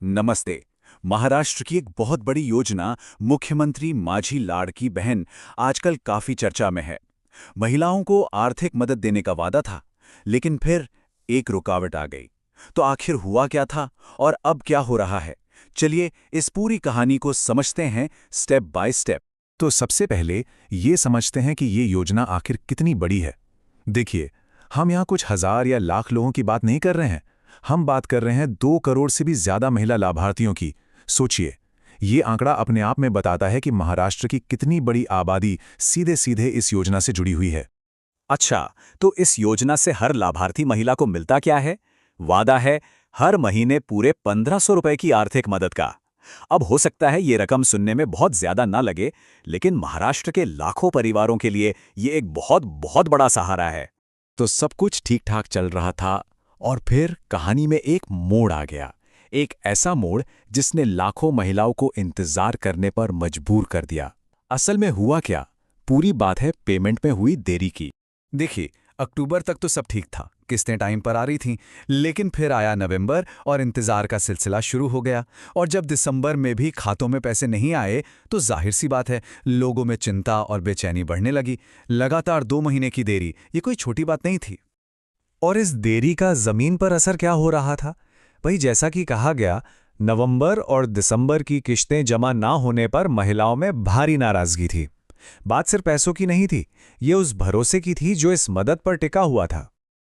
नमस्ते। महाराष्ट्र की एक बहुत बड़ी योजना मुख्यमंत्री माझी लाड़की बहन आजकल काफी चर्चा में है। महिलाओं को आर्थिक मदद देने का वादा था, लेकिन फिर एक रुकावट आ गई। तो आखिर हुआ क्या था और अब क्या हो रहा है? चलिए इस पूरी कहानी को समझते हैं स्टेप बाय स्टेप। तो सबसे पहले ये समझते हैं कि ये योजना आखिर कितनी बड़ी है। देखिए, हम यहाँ कुछ हजार या लाख लोगों की बात नहीं कर रहे हैं। हम बात कर रहे हैं 2 करोड़ से भी ज्यादा महिला लाभार्थियों की। सोचिए, ये आंकड़ा अपने आप में बताता है कि महाराष्ट्र की कितनी बड़ी आबादी सीधे सीधे इस योजना से जुड़ी हुई है। अच्छा, तो इस योजना से हर लाभार्थी महिला को मिलता क्या है? वादा है हर महीने पूरे 1500 रुपए की आर्थिक मदद का। अब हो सकता है ये रकम सुनने में बहुत ज्यादा ना लगे, लेकिन महाराष्ट्र के लाखों परिवारों के लिए ये एक बहुत बहुत बड़ा सहारा है। तो सब कुछ ठीक ठाक चल रहा था और फिर कहानी में एक मोड़ आ गया। एक ऐसा मोड़ जिसने लाखों महिलाओं को इंतजार करने पर मजबूर कर दिया। असल में हुआ क्या? पूरी बात है पेमेंट में हुई देरी की। देखिए, अक्टूबर तक तो सब ठीक था, किस्तें टाइम पर आ रही थीं, लेकिन फिर आया नवंबर और इंतजार का सिलसिला शुरू हो गया। और जब दिसंबर में भी खातों में पैसे नहीं आए, तो जाहिर सी बात है, लोगों में चिंता और बेचैनी बढ़ने लगी। लगातार 2 महीने की देरी ये कोई छोटी बात नहीं थी। और इस देरी का जमीन पर असर क्या हो रहा था? भाई, जैसा कि कहा गया, नवंबर और दिसंबर की किश्तें जमा ना होने पर महिलाओं में भारी नाराजगी थी। बात सिर्फ पैसों की नहीं थी, ये उस भरोसे की थी जो इस मदद पर टिका हुआ था।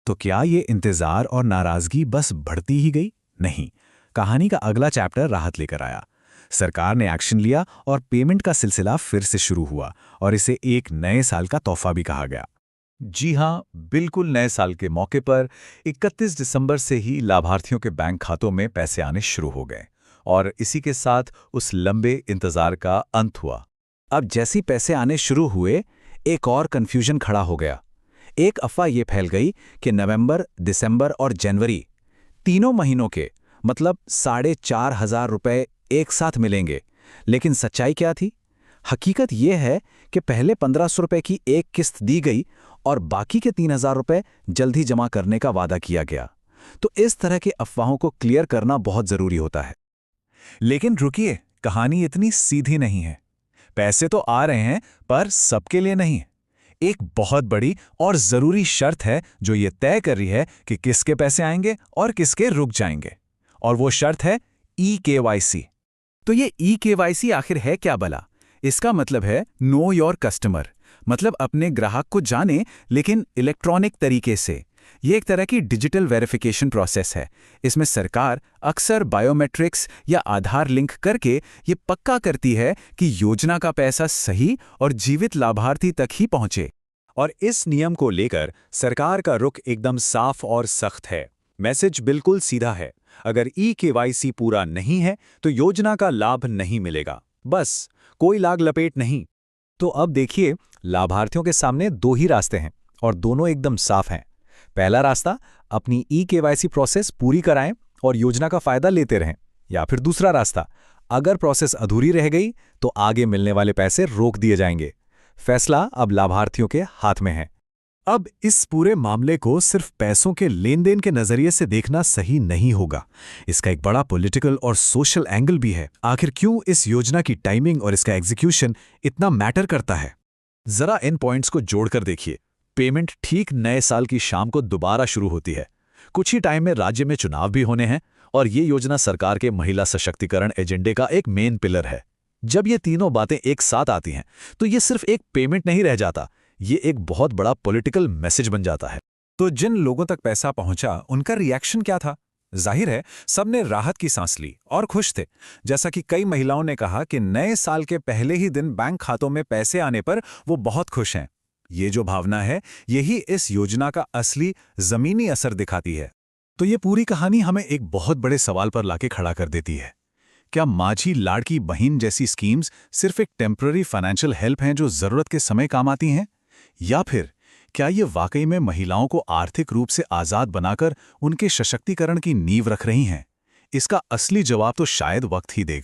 तो क्या ये इंतजार और नाराजगी बस बढ़ती ही गई? नहीं, कहानी का अगला चैप्टर राहत लेकर आया। सरकार ने एक्शन लिया और पेमेंट का सिलसिला फिर से शुरू हुआ, और इसे एक नए साल का तोहफा भी कहा गया। जी हां, बिल्कुल नए साल के मौके पर 31 दिसंबर से ही लाभार्थियों के बैंक खातों में पैसे आने शुरू हो गए, और इसी के साथ उस लंबे इंतजार का अंत हुआ। अब जैसी पैसे आने शुरू हुए, एक और कन्फ्यूजन खड़ा हो गया। एक अफवाह ये फैल गई कि नवंबर, दिसंबर और जनवरी तीनों महीनों के मतलब 4,500 रुपए एक साथ मिलेंगे। लेकिन सच्चाई क्या थी? हकीकत यह है कि पहले 1500 रुपए की एक किस्त दी गई और बाकी के 3,000 रुपए जल्द ही जमा करने का वादा किया गया। तो इस तरह के अफवाहों को क्लियर करना बहुत जरूरी होता है। लेकिन रुकिए, कहानी इतनी सीधी नहीं है। पैसे तो आ रहे हैं, पर सबके लिए नहीं। एक बहुत बड़ी और जरूरी शर्त है जो ये तय कर रही है कि किसके पैसे आएंगे और किसके रुक जाएंगे। और वो शर्त है EKYC। तो ये EKYC आखिर है क्या भला? इसका मतलब है नो योर कस्टमर, मतलब अपने ग्राहक को जाने, लेकिन इलेक्ट्रॉनिक तरीके से। ये एक तरह की डिजिटल वेरिफिकेशन प्रोसेस है। इसमें सरकार अक्सर बायोमेट्रिक्स या आधार लिंक करके ये पक्का करती है कि योजना का पैसा सही और जीवित लाभार्थी तक ही पहुंचे। और इस नियम को लेकर सरकार का रुख एकदम साफ और सख्त है। मैसेज बिल्कुल सीधा है, अगर EKYC पूरा नहीं है तो योजना का लाभ नहीं मिलेगा। बस, कोई लाग लपेट नहीं। तो अब देखिए, लाभार्थियों के सामने 2 ही रास्ते हैं, और दोनों एकदम साफ हैं। पहला रास्ता, अपनी EKYC प्रोसेस पूरी कराएं और योजना का फायदा लेते रहें। या फिर दूसरा रास्ता, अगर प्रोसेस अधूरी रह गई तो आगे मिलने वाले पैसे रोक दिए जाएंगे। फैसला अब लाभार्थियों के हाथ में है। अब इस पूरे मामले को सिर्फ पैसों के लेन देन के नजरिए से देखना सही नहीं होगा। इसका एक बड़ा पॉलिटिकल और सोशल एंगल भी है। आखिर क्यों इस योजना की टाइमिंग और इसका एग्जीक्यूशन इतना मैटर करता है? जरा इन पॉइंट्स को जोड़कर देखिए। पेमेंट ठीक नए साल की शाम को दोबारा शुरू होती है। कुछ ही टाइम में राज्य में चुनाव भी होने हैं, और ये योजना सरकार के महिला सशक्तिकरण एजेंडे का एक मेन पिलर है। जब ये तीनों बातें एक साथ आती हैं, तो ये सिर्फ एक पेमेंट नहीं रह जाता, ये एक बहुत बड़ा पॉलिटिकल मैसेज बन जाता है। तो जिन लोगों तक पैसा पहुंचा, उनका रिएक्शन क्या था? जाहिर है, सबने राहत की सांस ली और खुश थे। जैसा कि कई महिलाओं ने कहा कि नए साल के पहले ही दिन बैंक खातों में पैसे आने पर वो बहुत खुश हैं। ये जो भावना है, यही इस योजना का असली जमीनी असर दिखाती है। तो ये पूरी कहानी हमें एक बहुत बड़े सवाल पर लाके खड़ा कर देती है। क्या माझी लाड़की बहन जैसी स्कीम्स सिर्फ एक टेम्पररी फाइनेंशियल हेल्प हैं जो जरूरत के समय काम आती हैं? या फिर क्या ये वाकई में महिलाओं को आर्थिक रूप से आजाद बनाकर उनके सशक्तिकरण की नींव रख रही हैं? इसका असली जवाब तो शायद वक्त ही देगा।